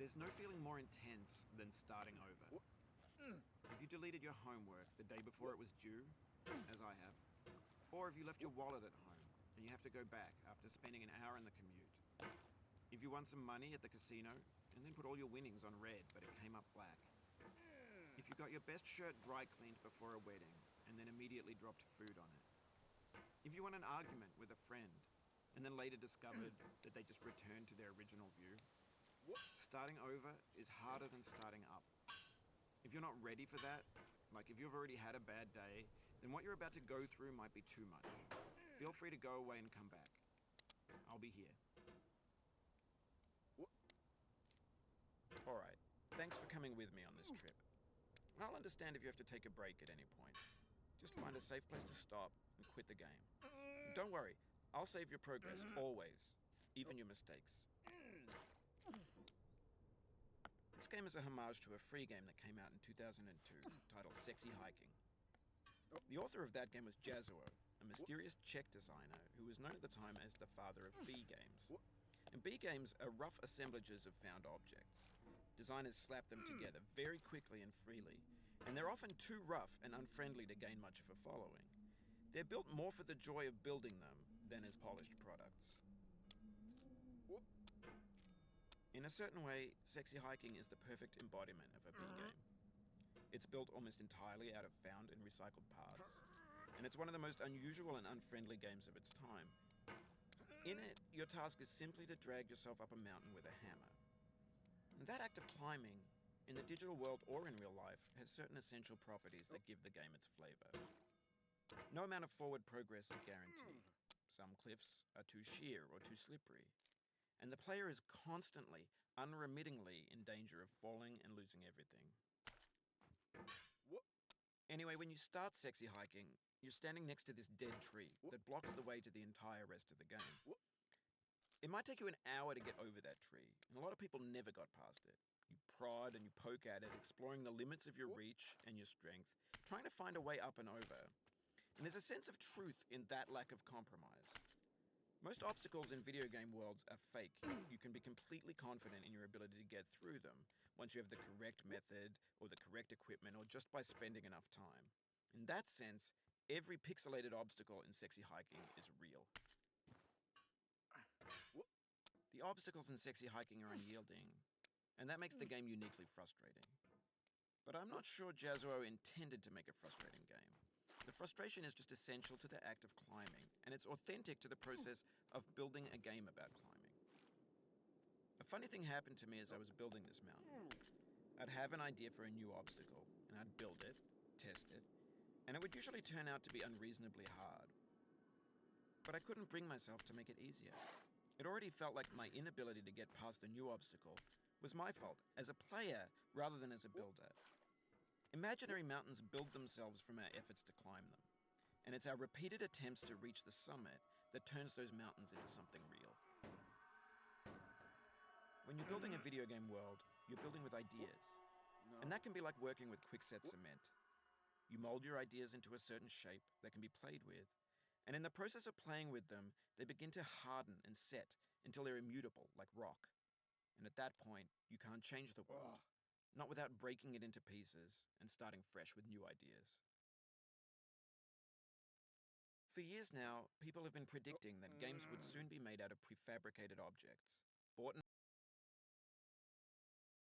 There's no feeling more intense than starting over. If you deleted your homework the day before it was due, as I have, or if you left your wallet at home and you have to go back after spending an hour in the commute. If you won some money at the casino and then put all your winnings on red but it came up black. If you got your best shirt dry cleaned before a wedding and then immediately dropped food on it. If you won an argument with a friend and then later discovered that they just returned to their original view. Starting over is harder than starting up. If you're not ready for that, like if you've already had a bad day, then what you're about to go through might be too much. Feel free to go away and come back. I'll be here. Alright, thanks for coming with me on this trip. I'll understand if you have to take a break at any point. Just find a safe place to stop and quit the game. Don't worry, I'll save your progress, always. Even your mistakes. This game is a homage to a free game that came out in 2002, titled Sexy Hiking. The author of that game was Jazuo, a mysterious Czech designer who was known at the time as the father of B games. And B games are rough assemblages of found objects. Designers slap them together very quickly and freely, and they're often too rough and unfriendly to gain much of a following. They're built more for the joy of building them than as polished products. In a certain way, Sexy Hiking is the perfect embodiment of a B game. It's built almost entirely out of found and recycled parts, and it's one of the most unusual and unfriendly games of its time. In it, your task is simply to drag yourself up a mountain with a hammer. And that act of climbing, in the digital world or in real life, has certain essential properties that give the game its flavor. No amount of forward progress is guaranteed. Some cliffs are too sheer or too slippery. And the player is constantly, unremittingly in danger of falling and losing everything. Anyway, when you start Sexy Hiking, you're standing next to this dead tree that blocks the way to the entire rest of the game. It might take you an hour to get over that tree, and a lot of people never got past it. You prod and you poke at it, exploring the limits of your reach and your strength, trying to find a way up and over. And there's a sense of truth in that lack of compromise. Most obstacles in video game worlds are fake. You can be completely confident in your ability to get through them once you have the correct method or the correct equipment or just by spending enough time. In that sense, every pixelated obstacle in Sexy Hiking is real. The obstacles in Sexy Hiking are unyielding, and that makes the game uniquely frustrating. But I'm not sure Jazuo intended to make a frustrating game. The frustration is just essential to the act of climbing, and it's authentic to the process of building a game about climbing. A funny thing happened to me as I was building this mountain. I'd have an idea for a new obstacle, and I'd build it, test it, and it would usually turn out to be unreasonably hard. But I couldn't bring myself to make it easier. It already felt like my inability to get past the new obstacle was my fault as a player rather than as a builder. Imaginary mountains build themselves from our efforts to climb them, and it's our repeated attempts to reach the summit that turns those mountains into something real. When you're building a video game world, you're building with ideas, and that can be like working with quickset cement. You mold your ideas into a certain shape that can be played with, and in the process of playing with them, they begin to harden and set until they're immutable, like rock. And at that point, you can't change the world. Not without breaking it into pieces and starting fresh with new ideas. For years now, people have been predicting that games would soon be made out of prefabricated objects, bought and